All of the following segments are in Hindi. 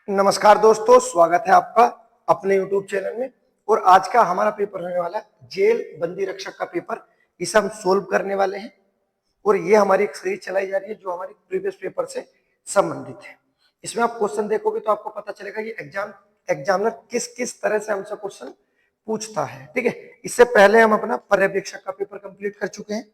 नमस्कार दोस्तों, स्वागत है आपका अपने YouTube चैनल में। और आज का हमारा पेपर होने वाला है जेल बंदी रक्षक का पेपर। इसे हम सोल्व करने वाले हैं और ये हमारी एक सीरीज चलाई जा रही है जो हमारी प्रीवियस पेपर से संबंधित है। इसमें आप क्वेश्चन देखोगे तो आपको पता चलेगा कि एग्जामिनर किस किस तरह से हमसे क्वेश्चन पूछता है। ठीक है, इससे पहले हम अपना पर्यवेक्षक का पेपर कंप्लीट कर चुके हैं,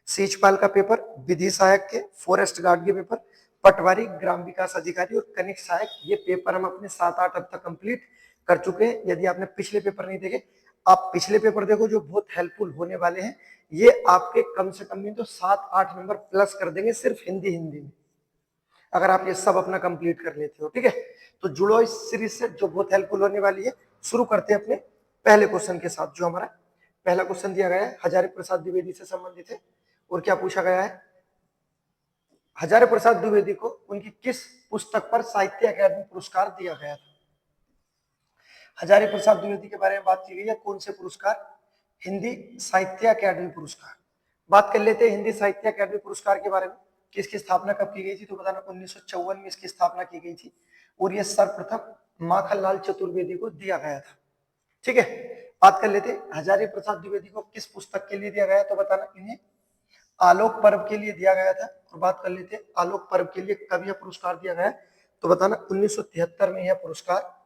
सीचपाल का पेपर, विधि सहायक के, फॉरेस्ट गार्ड के पेपर, पटवारी, ग्राम विकास अधिकारी और कनिक सहायक, ये पेपर हम अपने 7-8 अब तक कंप्लीट कर चुके हैं। यदि आपने पिछले पेपर नहीं देखे, आप पिछले पेपर देखो जो बहुत हेल्पफुल होने वाले हैं। ये आपके कम से कम नहीं तो 7-8 नंबर प्लस कर देंगे सिर्फ हिंदी में, अगर आप ये सब अपना कंप्लीट कर लेते हो। ठीक है, तो जुड़ो इस सीरीज से जो बहुत हेल्पफुल होने वाली है। शुरू करते हैं अपने पहले क्वेश्चन के साथ। जो हमारा पहला क्वेश्चन दिया गया है हजारी प्रसाद द्विवेदी से संबंधित है। और क्या पूछा गया है, हजारी प्रसाद द्विवेदी को उनकी किस पुस्तक पर साहित्य अकादमी पुरस्कार दिया गया था। हजारी प्रसाद द्विवेदी के बारे में बात की गई है, कौन से पुरस्कार, हिंदी साहित्य अकादमी पुरस्कार। बात कर लेते हैं हिंदी साहित्य अकादमी पुरस्कार के बारे में। किसकी स्थापना कब की गई थी, तो बताना 1954 में इसकी स्थापना की गई थी और यह सर्वप्रथम माखनलाल चतुर्वेदी को दिया गया था। ठीक है, बात कर लेते हैं हजारी प्रसाद द्विवेदी को किस पुस्तक के लिए दिया गया, तो बताना इन्हें आलोक पर्व के लिए दिया गया था। और बात कर लेते हैं आलोक पर्व के लिए कब यह पुरस्कार दिया गया, तो बताना 1973 में यह पुरस्कार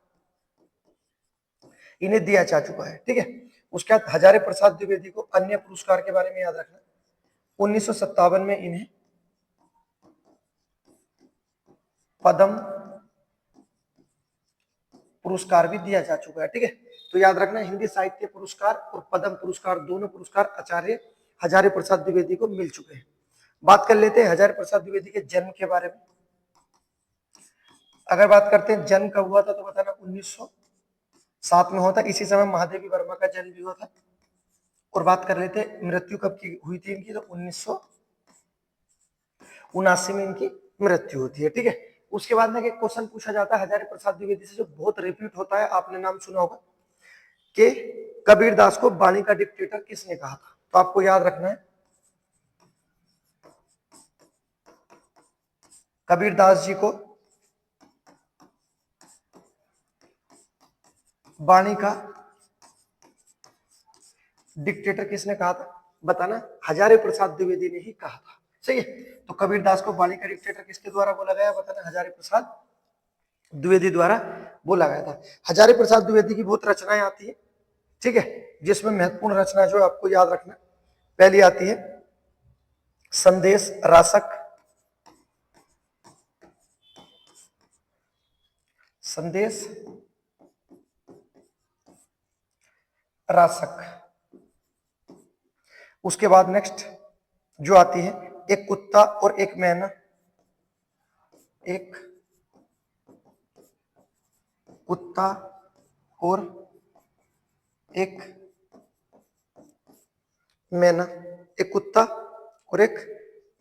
इन्हें दिया जा चुका है। ठीक है, उसके बाद हजारी प्रसाद द्विवेदी को अन्य पुरस्कार के बारे में याद रखना। 1957 में इन्हें पद्म पुरस्कार भी दिया जा चुका है। ठीक है, तो याद रखना हिंदी साहित्य पुरस्कार और पद्म पुरस्कार, दोनों पुरस्कार आचार्य हजारी प्रसाद द्विवेदी को मिल चुके हैं। बात कर लेते हैं हजारी प्रसाद द्विवेदी के जन्म के बारे में। अगर बात करते हैं जन्म कब हुआ था, तो बताना 1907 में हुआ था। इसी समय महादेवी वर्मा का जन्म भी हुआ था। और बात कर लेते हैं मृत्यु कब की हुई थी इनकी, तो 1979 में इनकी मृत्यु होती है। ठीक है, उसके बाद में एक क्वेश्चन पूछा जाता है हजारी प्रसाद द्विवेदी से जो बहुत रिपीट होता है, आपने नाम सुना होगा कि कबीरदास को वाणी का डिक्टेटर किसने कहा था। तो आपको याद रखना है कबीरदास जी को वाणी का डिक्टेटर किसने कहा था, बताना हजारी प्रसाद द्विवेदी ने ही कहा था। सही है, तो कबीरदास को वाणी का डिक्टेटर किसके द्वारा बोला गया, बताना हजारी प्रसाद द्विवेदी द्वारा बोला गया था। हजारी प्रसाद द्विवेदी की बहुत रचनाएं आती है। ठीक है, जिसमें महत्वपूर्ण रचना जो आपको याद रखना, पहली आती है संदेश रासक, संदेश रासक। उसके बाद नेक्स्ट जो आती है एक कुत्ता और एक मैना, एक कुत्ता और एक मैना, एक कुत्ता और एक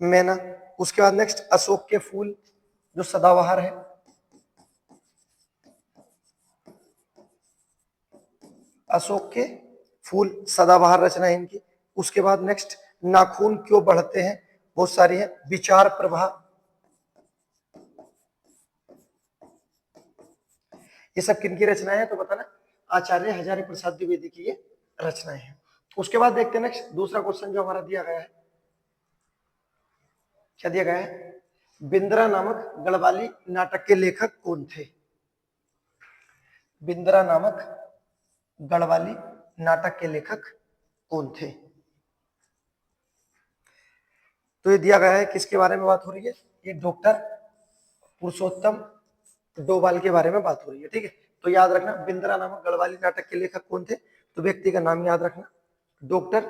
मैना। उसके बाद नेक्स्ट अशोक के फूल जो सदाबहार है, अशोक के फूल सदाबहार रचना है इनकी। उसके बाद नेक्स्ट नाखून क्यों बढ़ते हैं, बहुत सारी है, विचार प्रवाह, ये सब किनकी रचनाएं हैं, तो बताना आचार्य हजारी प्रसाद द्विवेदी की ये रचनाएं हैं। उसके बाद देखते हैं नेक्स्ट दूसरा क्वेश्चन जो हमारा दिया गया है, क्या दिया गया है, बिंद्रा नामक गढ़वाली नाटक के लेखक कौन थे। बिंद्रा नामक गढ़वाली नाटक के लेखक कौन थे, तो ये दिया गया है, किसके बारे में बात हो रही है, ये डॉक्टर पुरुषोत्तम डोभाल के बारे में बात हो रही है। ठीक है, तो याद रखना बिंद्रा नामक गढ़वाली नाटक के लेखक कौन थे, तो व्यक्ति का नाम याद रखना डॉक्टर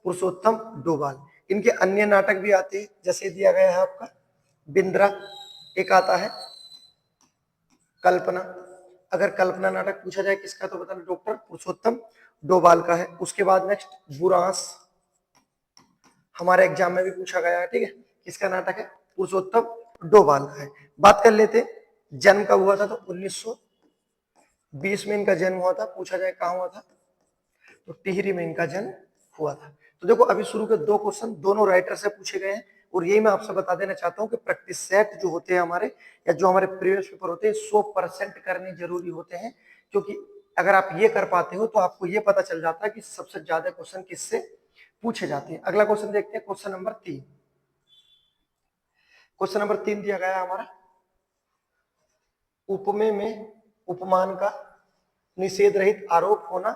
पुरुषोत्तम डोभाल। इनके अन्य नाटक भी आते हैं, जैसे दिया गया है आपका बिंद्रा, एक आता है कल्पना। अगर कल्पना नाटक पूछा जाए किसका, तो बताना डॉक्टर पुरुषोत्तम डोभाल का है। उसके बाद नेक्स्ट बुरांस, हमारे एग्जाम में भी पूछा गया है। ठीक है, किसका नाटक है, पुरुषोत्तम डोभाल का है। बात कर लेते जन्म कब हुआ था, तो 1920 में इनका जन्म हुआ था। पूछा जाए कहां हुआ था, तो टिहरी में इनका जन्म हुआ था। तो देखो अभी शुरू के दो क्वेश्चन दोनों राइटर से पूछे गए हैं, और यही मैं आपसे बता देना चाहता हूँ कि प्रैक्टिस सेट जो होते हैं हमारे, या जो हमारे प्रीवियस पेपर होते हैं, 100% करने जरूरी होते हैं, क्योंकि अगर आप ये कर पाते हो तो आपको ये पता चल जाता है कि सबसे ज्यादा क्वेश्चन किससे पूछे जाते हैं। अगला क्वेश्चन देखते हैं, क्वेश्चन नंबर 3। क्वेश्चन नंबर 3 दिया गया है हमारा, उपमेय में उपमान का निषेध रहित आरोप होना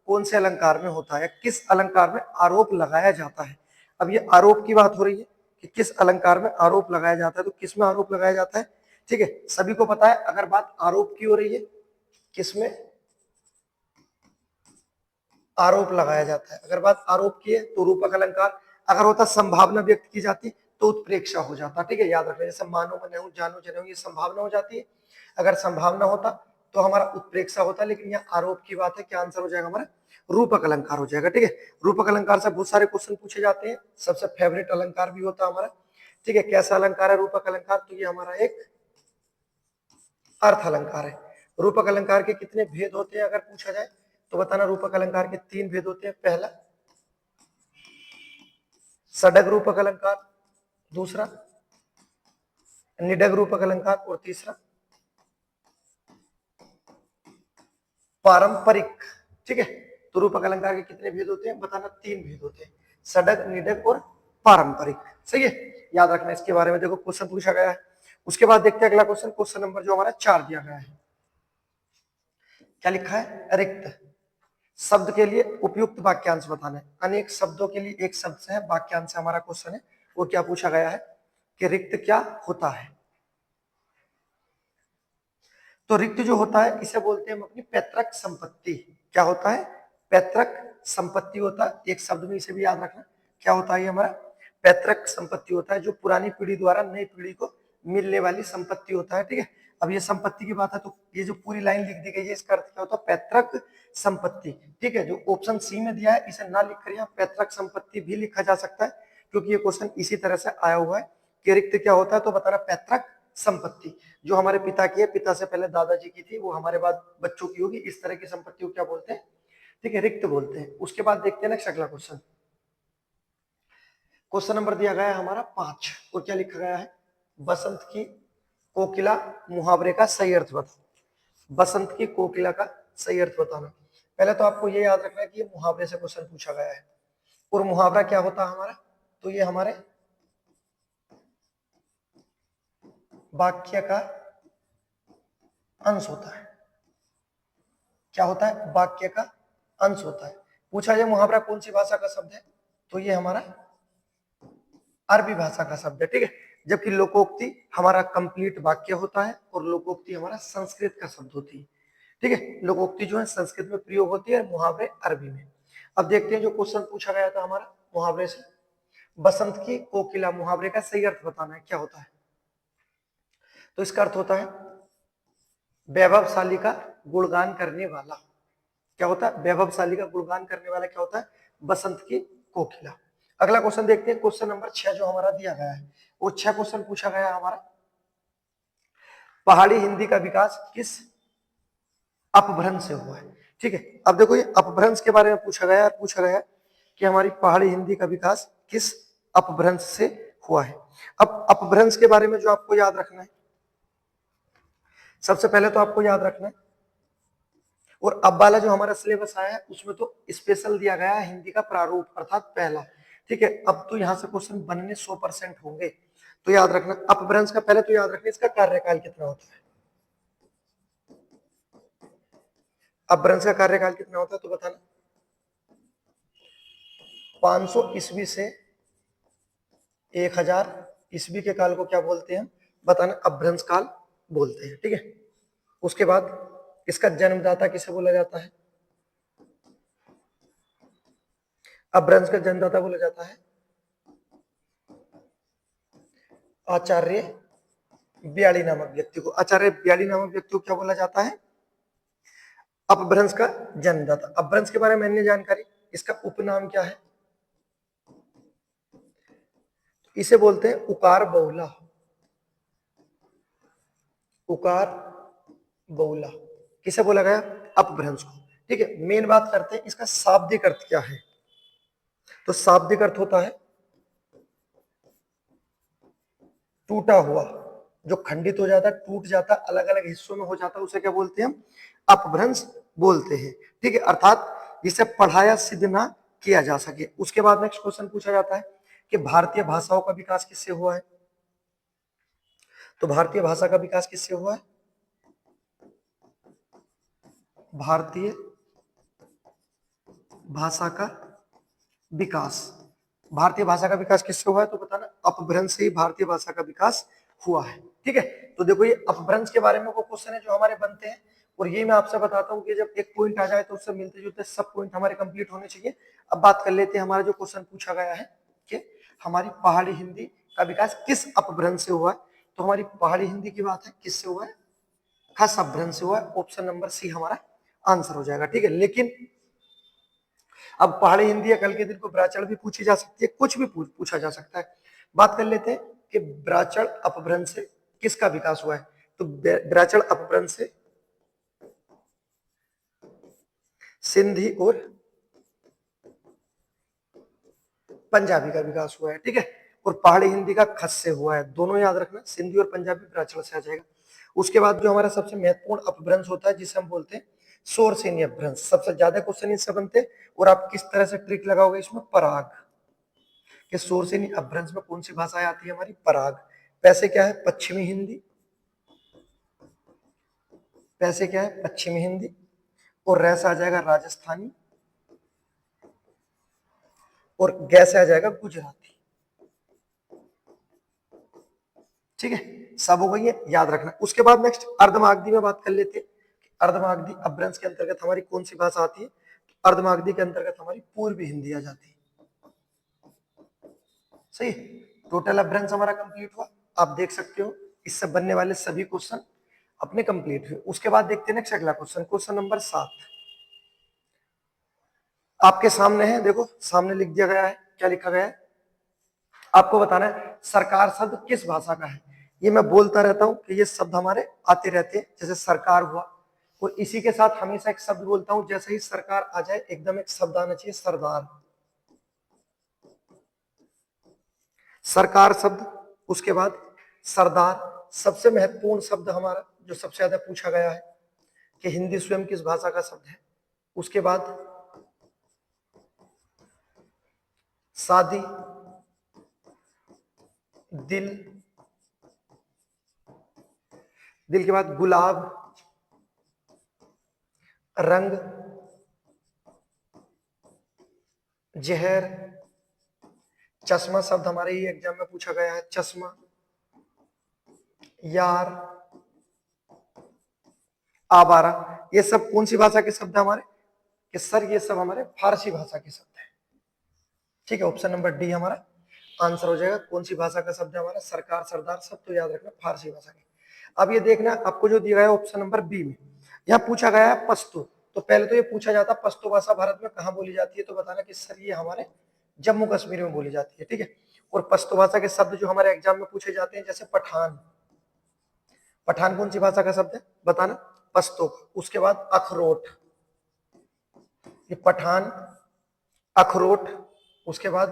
कौन से अलंकार में होता है, किस अलंकार में आरोप लगाया जाता है। अब ये आरोप की बात हो रही है कि किस अलंकार में आरोप लगाया जाता है, तो किस में आरोप लगाया जाता है। ठीक है, सभी को पता है अगर बात आरोप की हो रही है, किसमें आरोप लगाया जाता है। अगर बात आरोप की है तो रूपक अलंकार, अगर होता संभावना व्यक्त की जाती तो उत्प्रेक्षा हो जाता। ठीक है, याद रखना, जैसे मानो मनहूं जानो जनहूं, ये संभावना हो जाती है। अगर संभावना होता तो हमारा उत्प्रेक्षा होता, लेकिन यहाँ आरोप की बात है, क्या आंसर हो जाएगा हमारा, रूपक अलंकार हो जाएगा। ठीक है, रूपक अलंकार से बहुत सारे क्वेश्चन पूछे जाते हैं, सबसे फेवरेट अलंकार भी होता है हमारा। ठीक है, कैसा अलंकार है रूपक अलंकार, तो ये हमारा एक अर्थ अलंकार है। रूपक अलंकार के कितने भेद होते हैं अगर पूछा जाए तो बताना। रूपक अलंकार के 3 भेद होते हैं। पहला सडग रूपक अलंकार, दूसरा निडग रूपक अलंकार, और तीसरा पारंपरिक। ठीक है, तो रूपक अलंकार के कितने भेद होते हैं बताना, 3 भेद होते हैं, सडग, निडग और पारंपरिक। सही है, याद रखना इसके बारे में, देखो क्वेश्चन पूछा गया है। उसके बाद देखते हैं अगला क्वेश्चन, क्वेश्चन नंबर जो हमारा 4 दिया गया है। क्या लिखा है, रिक्त शब्द के लिए उपयुक्त वाक्यांश बताना है। अनेक शब्दों के लिए एक शब्द से है, वाक्यांश हमारा क्वेश्चन है। वो क्या पूछा गया है कि रिक्त क्या होता है। तो रिक्त जो होता है इसे बोलते हैं हम अपनी पैतृक संपत्ति। क्या होता है, पैतृक संपत्ति होता है। एक शब्द में इसे भी याद रखना, क्या होता है ये हमारा पैतृक संपत्ति होता है, जो पुरानी पीढ़ी द्वारा नई पीढ़ी को मिलने वाली संपत्ति होता है। ठीक है, अब ये संपत्ति की बात है तो ये जो पूरी लाइन लिख दी गई है इसका अर्थ क्या होता है, पैतृक संपत्ति। ठीक है, जो ऑप्शन सी में दिया है इसे ना लिखकर यहाँ पैतृक संपत्ति भी लिखा जा सकता है, क्योंकि ये क्वेश्चन इसी तरह से आया हुआ है कि रिक्त क्या होता है, तो बताना पैतृक संपत्ति। जो हमारे पिता की है, पिता से पहले दादाजी की थी, वो हमारे बाद बच्चों की होगी, इस तरह की संपत्ति को क्या बोलते हैं, ठीक है, रिक्त बोलते हैं। उसके बाद देखते हैं नेक्स्ट अगला क्वेश्चन। क्वेश्चन नंबर दिया गया है हमारा 5, और क्या लिखा गया है, बसंत की कोकिला मुहावरे का सही अर्थ बताओ। बसंत की कोकिला का सही अर्थ बताना। पहले तो आपको ये याद रखना है कि ये मुहावरे से क्वेश्चन पूछा गया है, और मुहावरा क्या होता है हमारा, तो ये हमारे वाक्य का अंश होता है। क्या होता है, वाक्य का अंश होता है। पूछा जाए मुहावरा कौन सी भाषा का शब्द है, तो ये हमारा अरबी भाषा का शब्द है। ठीक है, जबकि लोकोक्ति हमारा कंप्लीट वाक्य होता है, और लोकोक्ति हमारा संस्कृत का शब्द होती है। ठीक है, लोकोक्ति जो है संस्कृत में प्रयोग होती है, मुहावरे अरबी में। अब देखते हैं जो क्वेश्चन पूछा गया था हमारा मुहावरे से, बसंत की कोकिला मुहावरे का सही अर्थ बताना है, क्या होता है। तो इसका अर्थ होता है वैभवशाली का गुणगान करने वाला। क्या होता है, वैभवशाली का गुणगान करने वाला क्या होता है, बसंत की कोकिला। अगला क्वेश्चन देखते हैं, क्वेश्चन नंबर 6 जो हमारा दिया गया है, वो 6 क्वेश्चन पूछा गया है हमारा, पहाड़ी हिंदी का विकास किस अपभ्रंश से हुआ है। ठीक है, अब देखो ये अपभ्रंश के बारे में पूछा गया है, पूछा गया कि हमारी पहाड़ी हिंदी का विकास किस अपभ्रंश से हुआ है। अब अपभ्रंश के बारे में जो आपको याद रखना है, सबसे पहले तो आपको याद रखना है, और अब वाला जो हमारा सिलेबस आया है उसमें तो स्पेशल दिया गया है हिंदी का प्रारूप अर्थात पहला। ठीक है, अब तो यहाँ से क्वेश्चन बनने 100% होंगे, तो याद रखना अपभ्रंश का पहले तो याद रखना इसका कार्यकाल कितना होता है। अपभ्रंश का कार्यकाल कितना होता है तो बताना। 500 ईस्वी से 1000 ईस्वी के काल को क्या बोलते हैं, बताना अपभ्रंश काल बोलते हैं। ठीक है, उसके बाद इसका जन्मदाता किसे बोला जाता है, अपभ्रंश का जन्मदाता बोला जाता है आचार्य ब्याली नामक व्यक्ति को। आचार्य ब्याली नामक व्यक्ति को क्या बोला जाता है, अपभ्रंश का जन्मदाता। अपभ्रंश के बारे में अन्य जानकारी, इसका उपनाम क्या है, इसे बोलते हैं उकार बहुला। उकार बहुला किसे बोला गया, अपभ्रंश को। ठीक है, मेन बात करते हैं इसका शाब्दिक अर्थ क्या है, तो शाब्दिक अर्थ होता है टूटा हुआ, जो खंडित हो जाता, टूट जाता, अलग अलग हिस्सों में हो जाता, उसे क्या बोलते हैं हम? अपभ्रंश बोलते हैं। ठीक है, अर्थात जिसे पढ़ाया सिद्ध ना किया जा सके। उसके बाद नेक्स्ट क्वेश्चन पूछा जाता है कि भारतीय भाषाओं का विकास किससे हुआ है? तो भारतीय भाषा का विकास किससे हुआ है? भारतीय भाषा का विकास, भारतीय भाषा का विकास किससे हुआ है? तो बताना, अपभ्रंश से ही भारतीय भाषा का विकास हुआ है। ठीक है, तो देखो ये अपभ्रंश के बारे में वो क्वेश्चन है जो हमारे बनते हैं, और ये मैं आपसे बताता हूँ कि जब एक पॉइंट आ जाए तो उससे मिलते जुलते सब पॉइंट हमारे कंप्लीट होने चाहिए। अब बात कर लेते हैं, हमारा जो क्वेश्चन पूछा गया है कि हमारी पहाड़ी हिंदी का विकास किस अपभ्रंश से हुआ है? तो हमारी पहाड़ी हिंदी की बात है, किससे हुआ है? खस अपभ्रंश से हुआ है। ऑप्शन नंबर सी हमारा आंसर हो जाएगा। ठीक है, लेकिन अब पहाड़ी हिंदी या कल के दिन को ब्राचड़ भी पूछी जा सकती है, कुछ भी पूछा जा सकता है। बात कर लेते हैं कि ब्राचड़ अपभ्रंश से किसका विकास हुआ है? तो ब्राचड़ अपभ्रंश से सिंधी और पंजाबी का विकास हुआ है। ठीक है, और पहाड़ी हिंदी का खस से हुआ है। दोनों याद रखना, सिंधी और पंजाबी ब्राचड़ से आ जाएगा। उसके बाद जो हमारा सबसे महत्वपूर्ण अपभ्रंश होता है जिसे हम बोलते हैं शोरसेनी अपभ्रंश, सबसे ज्यादा क्वेश्चन इससे बनते हैं। और आप किस तरह से ट्रिक लगाओगे इसमें? पराग के शोरसेनी अपभ्रंश में कौन सी भाषाएं आती है? हमारी पराग। पैसे क्या है? पश्चिमी हिंदी। पैसे क्या है? पश्चिमी हिंदी। और रैस आ जाएगा राजस्थानी, और गैस आ जाएगा गुजराती। ठीक है, सब हो गई है, याद रखना। उसके बाद नेक्स्ट अर्धमागधी में बात कर लेते हैं। अर्धमागधी अपभ्रंश के अंतर्गत हमारी कौन सी भाषा आती है? अर्धमागधी के अंतर्गत हमारी पूर्वी हिंदी आ जाती है। सही, टोटल अपभ्रंश हमारा कंप्लीट हुआ। आप देख सकते हो इससे बनने वाले सभी क्वेश्चन अपने कंप्लीट हुए। उसके बाद देखते हैं नेक्स्ट अगला क्वेश्चन, क्वेश्चन नंबर 7 आपके सामने है। देखो सामने लिख दिया गया है, क्या लिखा गया है? आपको बताना है सरकार शब्द किस भाषा का है। ये मैं बोलता रहता हूं कि ये शब्द हमारे आते रहते हैं, जैसे सरकार हुआ, और इसी के साथ हमेशा एक शब्द बोलता हूं, जैसे ही सरकार आ जाए एकदम एक शब्द आना चाहिए, सरदार। सरकार शब्द, उसके बाद सरदार। सबसे महत्वपूर्ण शब्द हमारा जो सबसे ज्यादा पूछा गया है कि हिंदी स्वयं किस भाषा का शब्द है। उसके बाद शादी, दिल, दिल के बाद गुलाब, रंग, जहर, चश्मा शब्द हमारे ही एग्जाम में पूछा गया है, चश्मा, यार, आवारा। ये सब कौन सी भाषा के शब्द है हमारे? कि सर ये सब हमारे फारसी भाषा के शब्द है। ठीक है, ऑप्शन नंबर डी हमारा आंसर हो जाएगा। कौन सी भाषा का शब्द है हमारा? सरकार, सरदार, सब तो याद रखना फारसी भाषा के। अब ये देखना आपको जो दिया गया है ऑप्शन नंबर बी में, यहाँ पूछा गया है पश्तो। तो पहले तो ये पूछा जाता पश्तो भाषा भारत में कहाँ बोली जाती है, तो बताना कि सर ये हमारे जम्मू कश्मीर में बोली जाती है। ठीक है, और पश्तो भाषा के शब्द जो हमारे एग्जाम में पूछे जाते हैं, जैसे पठान, पठान कौन सी भाषा का शब्द है? बताना, पश्तो। उसके बाद अखरोट, ये पठान, अखरोट। उसके बाद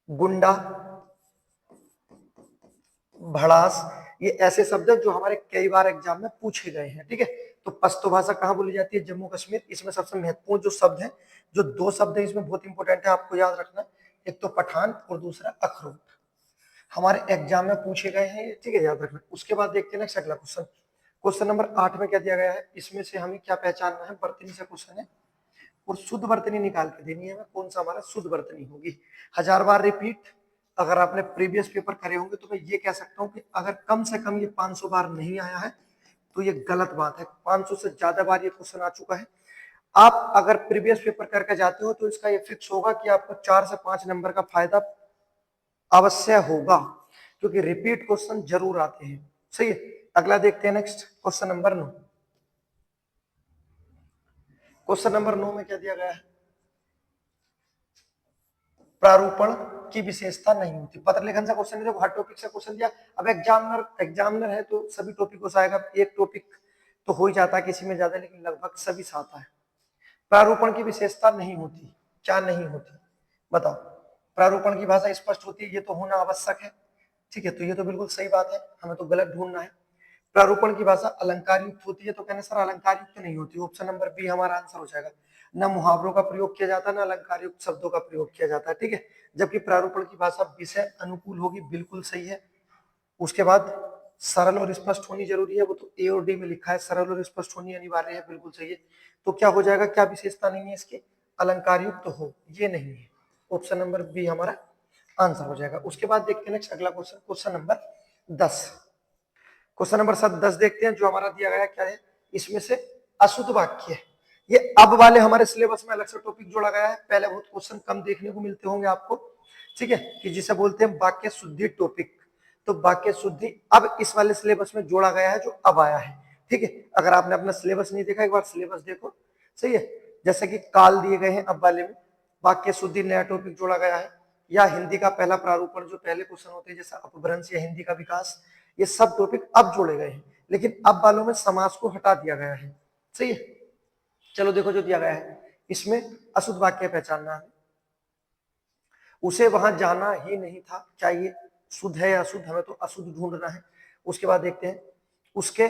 गुंडा, भड़ास। ये ऐसे शब्द हैं जो हमारे कई बार एग्जाम में पूछे गए हैं। ठीक है, तो पश्तो भाषा कहाँ बोली जाती है? जम्मू कश्मीर। इसमें सबसे महत्वपूर्ण जो शब्द है, जो दो शब्द है इसमें बहुत इंपॉर्टेंट है, आपको याद रखना, एक तो पठान और दूसरा अखरोट, हमारे एग्जाम में पूछे गए हैं। ठीक है, याद रखना। उसके बाद देखते हैं नेक्स्ट अगला क्वेश्चन, क्वेश्चन नंबर 8 में क्या दिया गया है? इसमें से हमें क्या पहचानना है? वर्तनी से क्वेश्चन है, और शुद्ध वर्तनी निकाल के देनी है हमें, कौन सा हमारा शुद्ध वर्तनी होगी। हजार बार रिपीट अगर आपने प्रीवियस पेपर करे होंगे तो मैं ये कह सकता हूं कि अगर कम से कम ये 500 बार नहीं आया है तो ये गलत बात है। 500 से ज्यादा बार ये क्वेश्चन आ चुका है। आप अगर प्रीवियस पेपर करके जाते हो तो इसका ये फिक्स होगा कि आपको 4 से 5 नंबर का फायदा अवश्य होगा, क्योंकि रिपीट क्वेश्चन जरूर आते हैं। सही है, अगला देखते हैं next question number 9। Question number 9 में क्या दिया गया है? प्रारूपण की विशेषता नहीं होती। पत्र लेखन से क्वेश्चन है, देखो हर टॉपिक से क्वेश्चन दिया। अब एग्जामिनर है तो सभी टॉपिक को आएगा, एक टॉपिक तो हो ही जाता है किसी में ज्यादा, लेकिन लगभग सभी आता है। प्रारूपण की विशेषता नहीं होती, क्या नहीं होती? बताओ। प्रारूपण की भाषा स्पष्ट होती है, ये तो होना आवश्यक है, ठीक है, तो ये तो बिल्कुल सही बात है, हमें तो गलत ढूंढना है। प्रारूपण की भाषा अलंकार युक्त होती है, तो कहने सर अलंकार युक्त नहीं होती, ऑप्शन नंबर बी हमारा आंसर हो जाएगा। न मुहावरों का प्रयोग किया जाता है, न अलंकार युक्त शब्दों का प्रयोग किया जाता है, ठीक है, जबकि प्रारूपण की भाषा विषय अनुकूल होगी, बिल्कुल सही है। उसके बाद सरल और स्पष्ट होनी जरूरी है, वो तो ए और डी में लिखा है, सरल और स्पष्ट होनी अनिवार्य है, बिल्कुल सही है। तो क्या हो जाएगा, क्या विशेषता नहीं है इसकी, अलंकार युक्त हो, ये नहीं है, ऑप्शन नंबर बी हमारा आंसर हो जाएगा। उसके बाद देखते हैं नेक्स्ट अगला question, question number 10। Question number 10 देखते हैं, जो हमारा दिया गया क्या है, इसमें से अशुद्ध वाक्य है। ये अब वाले हमारे सिलेबस में अलग से टॉपिक जोड़ा गया है, पहले बहुत क्वेश्चन कम देखने को मिलते होंगे आपको, ठीक है, कि जिसे बोलते हैं वाक्य शुद्धि टॉपिक। तो वाक्य शुद्धि अब इस वाले सिलेबस में जोड़ा गया है, जो अब आया है, ठीक है। अगर आपने अपना सिलेबस नहीं देखा, एक बार सिलेबस देखो, सही है। जैसे कि काल दिए गए हैं अब वाले में, वाक्य शुद्धि नया टॉपिक जोड़ा गया है, या हिंदी का पहला प्रारूपण, जो पहले क्वेश्चन होते हैं जैसे अपभ्रंश या हिंदी का विकास, ये सब टॉपिक अब जोड़े गए हैं, लेकिन अब वालों में समास को हटा दिया गया है, सही है। चलो देखो जो दिया गया है, इसमें अशुद्ध वाक्य पहचानना है, उसे वहां जाना ही नहीं था, क्या ये शुद्ध है या अशुद्ध, हमें तो अशुद्ध ढूंढना है। उसके बाद देखते हैं, उसके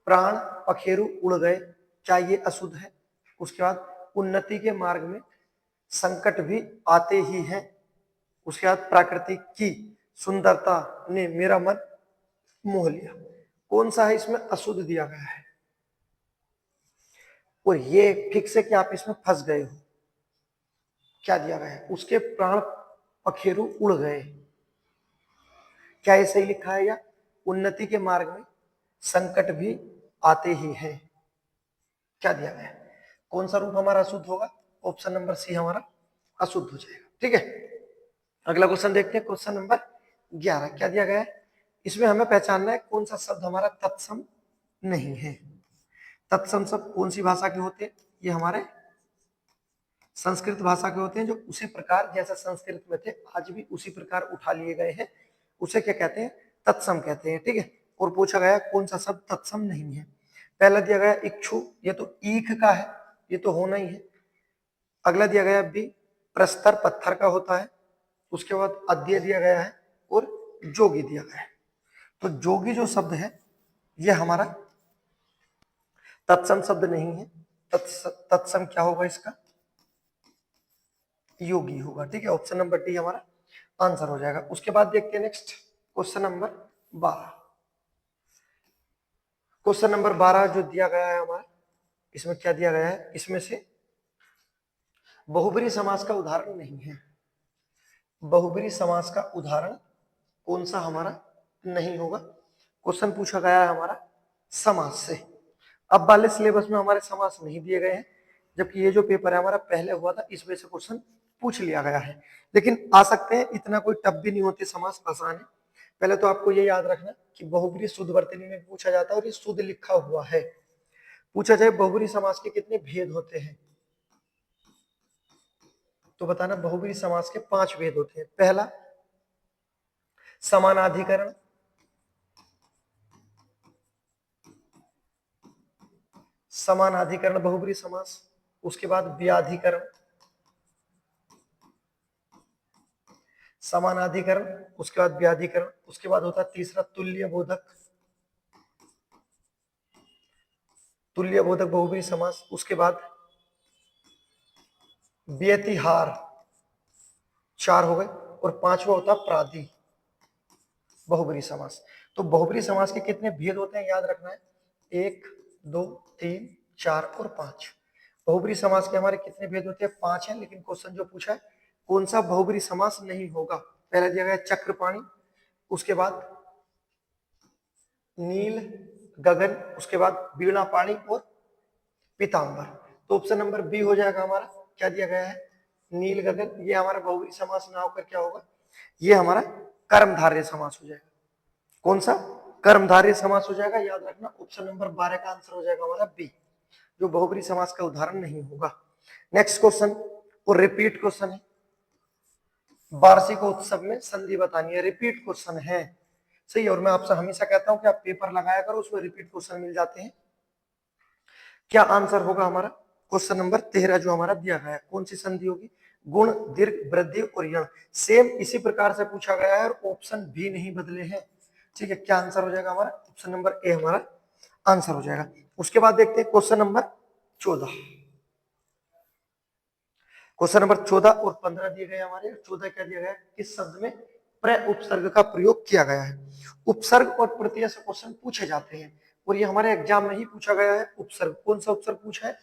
प्राण पखेरु उड़ गए, क्या ये अशुद्ध है। उसके बाद उन्नति के मार्ग में संकट भी आते ही हैं। उसके बाद प्रकृति की सुंदरता ने मेरा मन मोह लिया, कौन सा है इसमें अशुद्ध दिया गया है, और ये फिक्स है कि आप इसमें फंस गए हो। क्या दिया गया है, उसके प्राण पखेरु उड़ गए, क्या ये सही लिखा है, या उन्नति के मार्ग में संकट भी आते ही हैं, क्या दिया गया है, कौन सा रूप हमारा अशुद्ध होगा, ऑप्शन नंबर सी हमारा अशुद्ध हो जाएगा, ठीक है। अगला क्वेश्चन देखते हैं, क्वेश्चन नंबर 11, क्या दिया गया है, इसमें हमें पहचानना है कौन सा शब्द हमारा तत्सम नहीं है। तत्सम शब्द कौन सी भाषा के होते हैं, ये हमारे संस्कृत भाषा के होते हैं, जो उसी प्रकार जैसा संस्कृत में थे आज भी उसी प्रकार उठा लिए गए हैं, उसे क्या कहते हैं, तत्सम कहते हैं, ठीक है। और पूछा गया कौन सा शब्द तत्सम नहीं है। पहला दिया गया इक्षु, ये तो ईख का है, ये तो होना ही है। अगला दिया गया बी, प्रस्तर पत्थर का होता है। उसके बाद अद्य दिया गया है, और जोगी दिया गया है। तो जोगी जो शब्द है ये हमारा तत्सम शब्द नहीं है, तत्सम क्या होगा इसका, योगी होगा, ठीक है, ऑप्शन नंबर डी हमारा आंसर हो जाएगा। उसके बाद देखते हैं next question number 12। Question number 12 जो दिया गया है हमारा, इसमें क्या दिया गया है, इसमें से बहुब्री समास का उदाहरण नहीं है। बहुब्री समास का उदाहरण कौन सा हमारा नहीं होगा। क्वेश्चन पूछा गया है हमारा समास से। अब वाले सिलेबस में हमारे समास नहीं दिए गए हैं, जबकि ये जो पेपर है हमारा पहले हुआ था, इस वजह से क्वेश्चन पूछ लिया गया है, लेकिन आ सकते हैं, इतना कोई टफ भी नहीं होते, समास आसान है। पहले तो आपको ये याद रखना कि बहुब्री शुद्ध वर्तनी में पूछा जाता है, और ये शुद्ध लिखा हुआ है। पूछा जाए बहुब्री समास के कितने भेद होते हैं, तो बताना बहुब्री समास के 5 भेद होते हैं। पहला समानाधिकरण, समानाधिकरण बहुब्री समास। उसके बाद व्याधिकरण, समानाधिकरण, उसके बाद व्याधिकरण। उसके बाद होता है तीसरा तुल्य बोधक, तुल्य बोधक बहुब्री समास। उसके बाद व्यतिहार, 4 हो गए, और 5वां होता है प्रादि बहुब्री समास। तो बहुब्री समास के कितने भेद होते हैं याद रखना है, 1 2 3 4 और 5। बहुब्री समास के हमारे कितने भेद होते हैं, 5 हैं, लेकिन क्वेश्चन जो पूछा है कौन सा बहुब्री समास नहीं होगा। पहला दिया गया चक्रपाणी, उसके बाद नील गगन, उसके बाद वीणा पाणी और पीतांबर। तो ऑप्शन नंबर बी हो जाएगा हमारा, क्या दिया गया है, नील गगन। ये हमारा बहुब्री समास ना होकर क्या होगा, ये हमारा कर्मधारय समास हो जाएगा। कौन सा, कर्मधारय समास हो जाएगा, याद रखना ऑप्शन नंबर 12 का आंसर हो जाएगा हमारा बी, जो बहुब्री समास का उदाहरण नहीं होगा। नेक्स्ट क्वेश्चन, और रिपीट क्वेश्चन है, वार्षिक उत्सव में संधि बतानी है, रिपीट क्वेश्चन है, सही है। और मैं आपसे हमेशा कहता हूं कि आप पेपर लगाया करो, उसमें रिपीट क्वेश्चन मिल जाते हैं। क्या आंसर होगा हमारा, क्वेश्चन नंबर 13 जो हमारा दिया गया है, कौन सी संधि होगी, गुण, दीर्घ, वृद्धि और यण सेम इसी प्रकार से पूछा गया है और ऑप्शन भी नहीं बदले हैं। ठीक है, क्या आंसर हो जाएगा हमारा? ऑप्शन नंबर ए हमारा आंसर हो जाएगा। उसके बाद देखते हैं क्वेश्चन नंबर 14। क्वेश्चन नंबर 14 और 15 दिए गए हमारे। 14 क्या दिया गया है? किस शब्द में प्र उपसर्ग का प्रयोग किया गया है? उपसर्ग और प्रत्यय से क्वेश्चन पूछे जाते हैं और ये हमारे एग्जाम में ही पूछा गया है। उपसर्ग, कौन सा उपसर्ग पूछा है?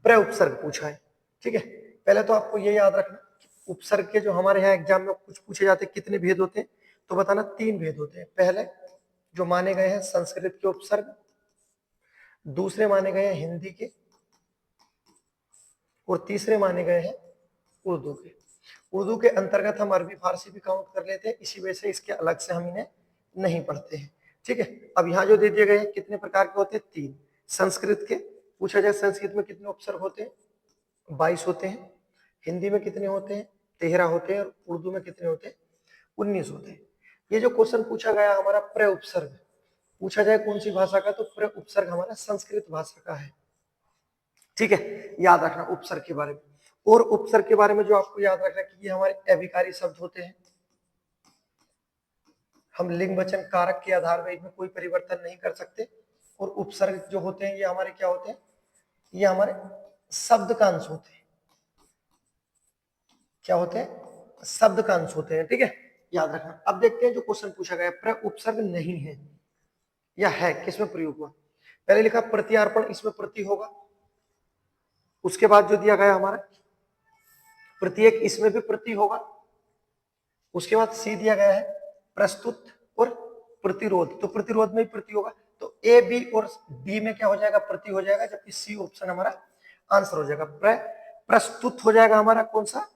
प्र उपसर्ग पूछा है। ठीक है, पहले तो आपको ये याद रखना उपसर्ग के जो हमारे यहाँ एग्जाम में कुछ पूछे जाते हैं कितने भेद होते हैं, तो बताना 3 भेद होते हैं। पहले जो माने गए हैं संस्कृत के उपसर्ग, दूसरे माने गए हैं हिंदी के, और तीसरे माने गए हैं उर्दू के। उर्दू के अंतर्गत हम अरबी फारसी भी काउंट कर लेते हैं, इसी वजह से इसके अलग से हम इन्हें नहीं पढ़ते हैं। ठीक है, अब यहाँ जो दे दिए गए हैं कितने प्रकार के होते हैं? 3। संस्कृत के पूछा जाए संस्कृत में कितने उपसर्ग होते हैं? 22 होते हैं। हिंदी में कितने होते हैं? 13 होते हैं। और उर्दू में कितने होते हैं? 19 होते हैं। ये जो क्वेश्चन पूछा गया हमारा प्र उपसर्ग पूछा जाए कौन सी भाषा का, तो प्र उपसर्ग हमारा संस्कृत भाषा का है। ठीक है, याद रखना उपसर्ग के बारे में। और उपसर्ग के बारे में जो आपको याद रखना कि ये हमारे अभिकारी शब्द होते हैं। हम लिंग वचन कारक के आधार पर इनमें कोई परिवर्तन नहीं कर सकते। और उपसर्ग जो होते हैं ये हमारे क्या होते हैं? ये हमारे शब्द का अंश होते हैं। क्या होते हैं? शब्द का अंश होते हैं। ठीक है, याद रखना। अब देखते हैं जो क्वेश्चन पूछा गया प्र उपसर्ग नहीं है या है, किसमें प्रयोग हुआ? पहले लिखा प्रत्यार्पण, इसमें प्रति होगा। उसके बाद जो दिया गया हमारा प्रत्येक, इसमें भी प्रति होगा। उसके बाद सी दिया गया है प्रस्तुत और प्रतिरोध, तो प्रतिरोध में भी प्रति होगा। तो ए, बी और डी में क्या हो जाएगा? प्रति हो जाएगा, जबकि सी ऑप्शन हमारा आंसर हो जाएगा। प्रस्तुत हो जाएगा हमारा कौन सा?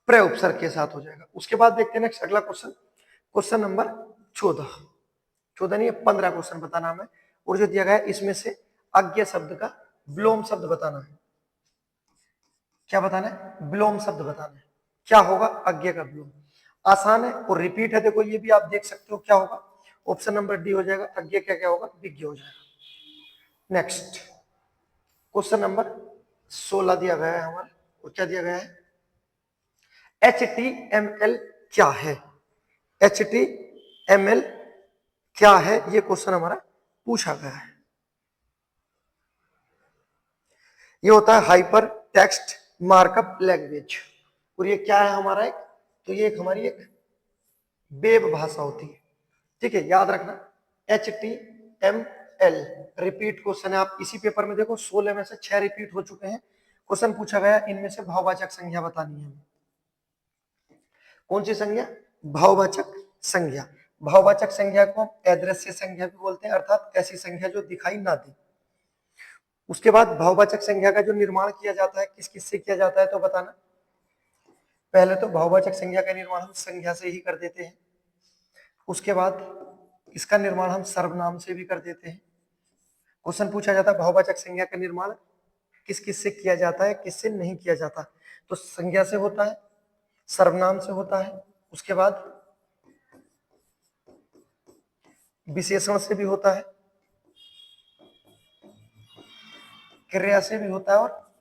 प्र उपसर्ग के साथ हो जाएगा। उसके बाद देखते हैं नेक्स्ट अगला क्वेश्चन, क्वेश्चन नंबर 14। 14 नहीं, 15 क्वेश्चन बताना हमें। और जो दिया गया है इसमें से अज्ञेय शब्द का विलोम शब्द बताना है। क्या बताना है? विलोम शब्द बताना है। क्या होगा अज्ञेय का विलोम? आसान है और रिपीट है। देखो ये भी आप देख सकते हो क्या होगा। ऑप्शन नंबर डी हो जाएगा। अज्ञेय क्या क्या होगा? विज्ञ हो जाएगा। नेक्स्ट क्वेश्चन नंबर 16 दिया गया है हमारा। और क्या दिया गया है? HTML क्या है? HTML क्या है? ये क्वेश्चन हमारा पूछा गया है। ये होता है हाइपर टेक्स्ट मार्कअप लैंग्वेज। और ये क्या है हमारा? एक तो ये एक हमारी एक वेब भाषा होती है। ठीक है, याद रखना HTML रिपीट क्वेश्चन है। आप इसी पेपर में देखो 16 में से 6 रिपीट हो चुके हैं। क्वेश्चन पूछा गया इनमें से भाववाचक संज्ञा बतानी है। कौन सी संज्ञा? भाववाचक संज्ञा। भाववाचक संज्ञा को हम अदृश्य संज्ञा भी बोलते हैं, अर्थात ऐसी संज्ञा जो दिखाई ना दे। उसके बाद भाववाचक संज्ञा का जो निर्माण किया जाता है किस किस से किया जाता है, तो बताना। पहले तो भाववाचक संज्ञा का निर्माण हम संज्ञा से ही कर देते हैं। उसके बाद इसका निर्माण हम सर्वनाम से भी कर देते हैं। क्वेश्चन पूछा जाता है भाववाचक संज्ञा का निर्माण किस किस से किया जाता है, किससे नहीं किया जाता, तो संज्ञा से होता है, सर्वनाम से होता है, उसके बाद विशेषण से भी होता है, क्रिया से भी होता है और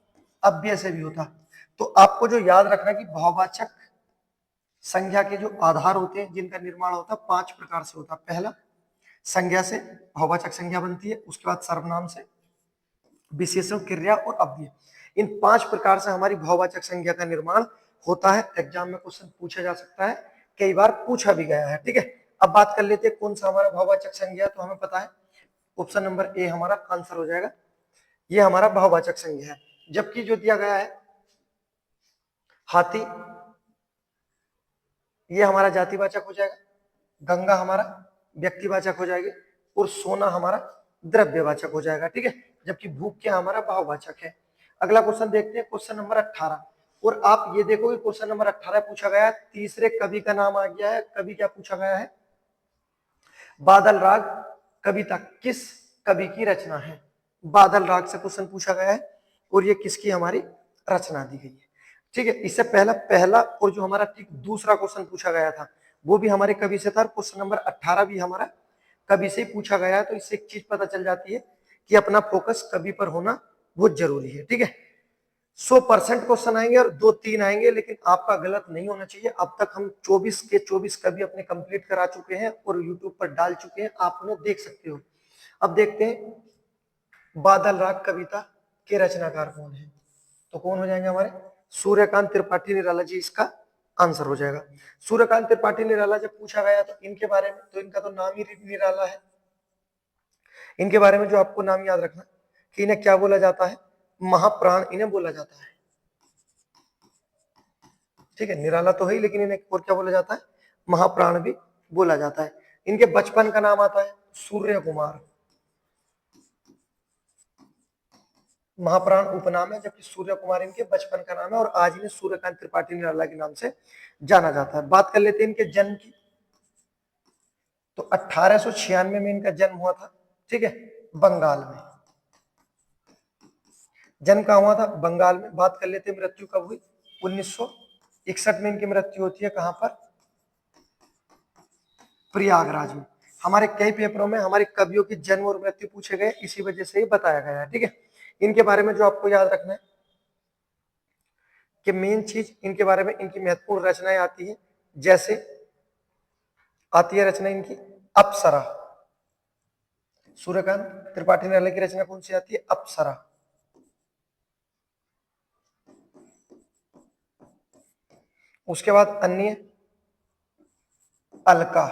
अव्यय से भी होता है। तो आपको जो याद रखना कि भाववाचक संज्ञा के जो आधार होते हैं जिनका निर्माण होता है 5 प्रकार से होता है। पहला, संज्ञा से भाववाचक संज्ञा बनती है। उसके बाद सर्वनाम से, विशेषण, क्रिया और अव्यय। इन 5 प्रकार से हमारी भाववाचक संज्ञा का निर्माण होता है। एग्जाम में क्वेश्चन पूछा जा सकता है, कई बार पूछा भी गया है। ठीक है, अब बात कर लेते हैं कौन सा हमारा भाववाचक संज्ञा, तो हमें पता है ऑप्शन नंबर ए हमारा आंसर हो जाएगा। ये हमारा भाववाचक संज्ञा है। जबकि जो दिया गया है हाथी, ये हमारा जातिवाचक हो जाएगा। गंगा हमारा व्यक्तिवाचक हो जाएगी और सोना हमारा द्रव्यवाचक हो जाएगा। ठीक है, जबकि भूख क्या हमारा भाववाचक है। अगला क्वेश्चन देखते हैं, क्वेश्चन नंबर 18। और आप ये देखोगे क्वेश्चन नंबर 18 पूछा गया है, तीसरे कवि का नाम आ गया है। कवि क्या पूछा गया है? बादल राग कविता किस कवि की रचना है? बादल राग से क्वेश्चन पूछा गया है और ये किसकी हमारी रचना दी गई है। ठीक है, इससे पहला और जो हमारा ठीक दूसरा क्वेश्चन पूछा गया था वो भी हमारे कवि से था। क्वेश्चन नंबर 18 भी हमारा कवि से पूछा गया है। तो इससे एक चीज पता चल जाती है कि अपना फोकस कवि पर होना बहुत जरूरी है। ठीक है, 100% क्वेश्चन आएंगे और 2-3 आएंगे, लेकिन आपका गलत नहीं होना चाहिए। अब तक हम 24 के 24 कभी अपने कंप्लीट करा चुके हैं और यूट्यूब पर डाल चुके हैं, आप उन्हें देख सकते हो। अब देखते हैं बादल राग कविता के रचनाकार कौन है। तो कौन हो जाएंगे हमारे सूर्यकांत त्रिपाठी निराला जी, इसका आंसर हो जाएगा। सूर्यकांत त्रिपाठी निराला जब पूछा गया तो इनके बारे में, तो इनका तो नाम ही निराला है। इनके बारे में जो आपको नाम याद रखना कि इन्हें क्या बोला जाता है, महाप्राण इन्हें बोला जाता है। ठीक है, निराला तो है ही, लेकिन इन्हें और क्या बोला जाता है, महाप्राण भी बोला जाता है। इनके बचपन का नाम आता है सूर्य कुमार। महाप्राण उपनाम है, जबकि सूर्य कुमार इनके बचपन का नाम है और आज इन्हें सूर्यकांत त्रिपाठी निराला के नाम से जाना जाता है। बात कर लेते हैं इनके जन्म की। तो 1896 में इनका जन्म हुआ था। ठीक है, बंगाल में जन्म कहाँ हुआ था, बंगाल में। बात कर लेते हैं मृत्यु कब हुई, 1961 में इनकी मृत्यु होती है। कहां पर, प्रयागराज में। हमारे कई पेपरों में हमारे कवियों की जन्म और मृत्यु पूछे गए, इसी वजह से ही बताया गया है। ठीक है, इनके बारे में जो आपको याद रखना है कि मेन चीज इनके बारे में, इनकी महत्वपूर्ण रचनाएं आती है। जैसे आती है रचना इनकी अप्सरा। सूर्यकांत त्रिपाठी निराला की रचना कौन सी आती है, अप्सरा। उसके बाद अन्य अलका,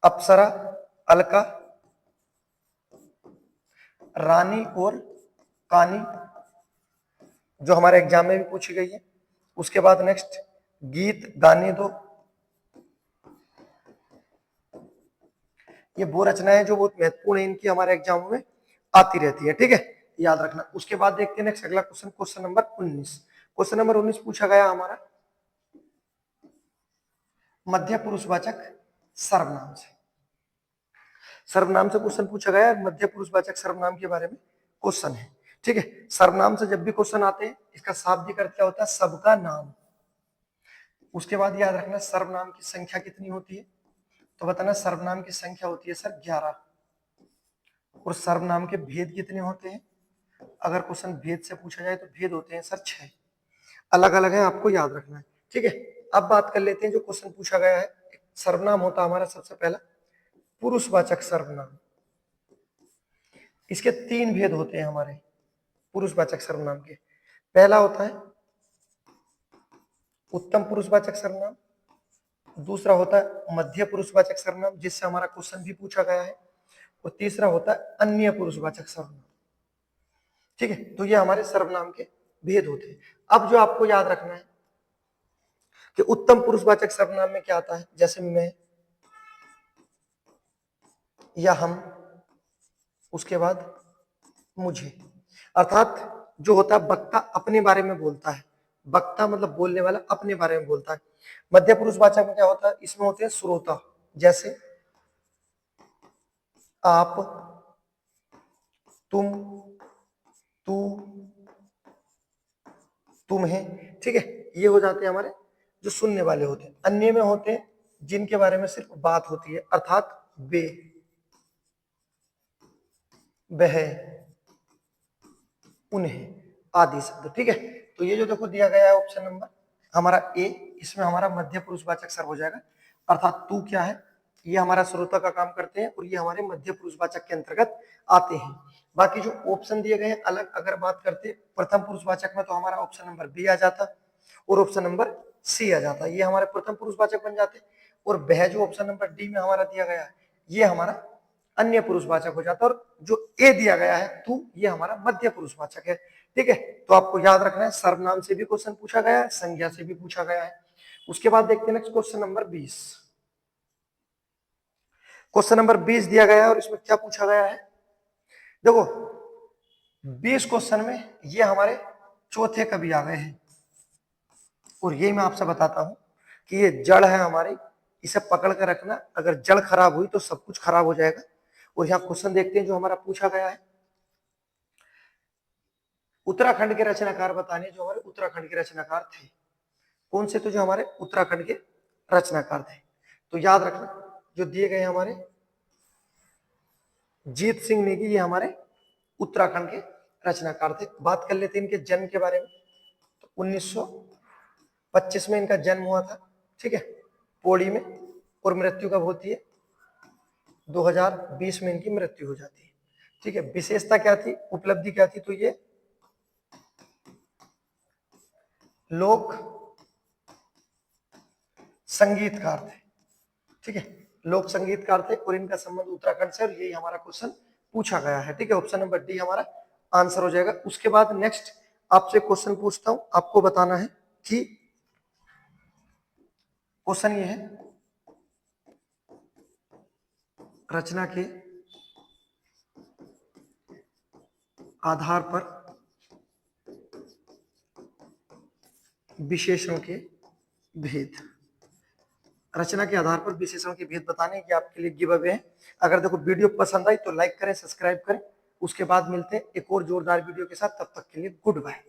अप्सरा, अलका, रानी और कानी, जो हमारे एग्जाम में भी पूछी गई है। उसके बाद नेक्स्ट गीत गाने दो। ये वो रचनाएं जो बहुत महत्वपूर्ण है, इनकी हमारे एग्जामों में आती रहती है। ठीक है, याद रखना। उसके बाद देखते हैं नेक्स्ट अगला question, question number 19। Question number 19 पूछा गया हमारा मध्य पुरुषवाचक सर्वनाम से। सर्वनाम से क्वेश्चन पूछा गया है, मध्य पुरुषवाचक सर्वनाम के बारे में क्वेश्चन है। ठीक है, सर्वनाम से जब भी क्वेश्चन आते हैं, इसका शाब्दिक अर्थ क्या होता है, सबका नाम। उसके बाद याद रखना सर्वनाम की संख्या कितनी होती है, तो बताना सर्वनाम की संख्या होती है सर 11। और सर्वनाम के भेद कितने होते हैं, अगर क्वेश्चन भेद से पूछा जाए तो भेद होते हैं सर 6। अलग अलग है, आपको याद रखना है। ठीक है, अब बात कर लेते हैं जो क्वेश्चन पूछा गया है। सर्वनाम होता हमारा सबसे पहला पुरुषवाचक सर्वनाम। इसके 3 भेद होते हैं हमारे पुरुषवाचक सर्वनाम के। पहला होता है उत्तम पुरुषवाचक सर्वनाम, दूसरा होता है मध्य पुरुषवाचक सर्वनाम, जिससे हमारा क्वेश्चन भी पूछा गया है, और तीसरा होता है अन्य पुरुषवाचक सर्वनाम। ठीक है, तो ये हमारे सर्वनाम के भेद होते हैं। अब जो आपको याद रखना है कि उत्तम पुरुषवाचक सर्वनाम में क्या आता है, जैसे मैं या हम, उसके बाद मुझे। अर्थात जो होता है वक्ता अपने बारे में बोलता है, वक्ता मतलब बोलने वाला अपने बारे में बोलता है। मध्य पुरुषवाचक में क्या होता है, इसमें होते हैं श्रोता, जैसे आप, तुम, तू, तुम्हें। ठीक है, ये हो जाते हैं हमारे जो सुनने वाले होते हैं। अन्य में होते हैं जिनके बारे में सिर्फ बात होती है, अर्थात वे, वह, उन्हें आदि शब्द। ठीक है, तो ये जो देखो दिया गया है ऑप्शन नंबर हमारा ए, इसमें हमारा मध्य पुरुषवाचक सर्व हो जाएगा। अर्थात तू क्या है, ये हमारा श्रोता का काम करते हैं और ये हमारे मध्य पुरुषवाचक के अंतर्गत आते हैं। बाकी जो ऑप्शन दिए गए हैं अलग, अगर बात करते प्रथम पुरुषवाचक में, तो हमारा ऑप्शन नंबर बी आ जाता और ऑप्शन नंबर सी आ जाता, ये हमारे प्रथम पुरुषवाचक बन जाते। और वह जो ऑप्शन नंबर डी में हमारा दिया गया है, ये हमारा अन्य पुरुषवाचक हो जाता है। और जो ए दिया गया है तू, ये हमारा मध्य पुरुषवाचक है। ठीक है, तो आपको याद रखना है सर्वनाम से भी क्वेश्चन पूछा गया है, संज्ञा से भी पूछा गया है। उसके बाद देखते हैं next question number 20। Question number 20 दिया गया है और इसमें क्या पूछा गया है, देखो 20 क्वेश्चन में ये हमारे चौथे कवि आ गए हैं। और ये मैं आपसे बताता हूं कि ये जड़ है हमारी, इसे पकड़ कर रखना, अगर जड़ खराब हुई तो सब कुछ खराब हो जाएगा। और यहाँ क्वेश्चन देखते हैं जो हमारा पूछा गया है, उत्तराखंड के रचनाकार बताने, जो हमारे उत्तराखंड के रचनाकार थे कौन से, तो जो हमारे उत्तराखंड के रचनाकार थे। तो याद रखना जो दिए गए हमारे जीत सिंह नेगी, ये हमारे उत्तराखंड के रचनाकार थे। बात कर लेते हैं इनके जन्म के बारे में। तो 1925 में इनका जन्म हुआ था, ठीक है, पौड़ी में, और मृत्यु कब होती है? 2020 में इनकी मृत्यु हो जाती है, ठीक है। विशेषता क्या थी, उपलब्धि क्या थी? तो ये लोक संगीतकार थे, ठीक है, लोक संगीतकार थे, और इनका संबंध उत्तराखंड से, और यही हमारा क्वेश्चन पूछा गया है, ठीक है। ऑप्शन नंबर डी हमारा आंसर हो जाएगा। उसके बाद नेक्स्ट आपसे क्वेश्चन पूछता हूं, आपको बताना है कि क्वेश्चन ये है, रचना के आधार पर विशेषणों के भेद। रचना के आधार पर विशेषण के भेद बताने की आपके लिए गिव अवे है। अगर देखो वीडियो पसंद आई तो लाइक करें, सब्सक्राइब करें। उसके बाद मिलते हैं एक और जोरदार वीडियो के साथ, तब तक के लिए गुड बाय।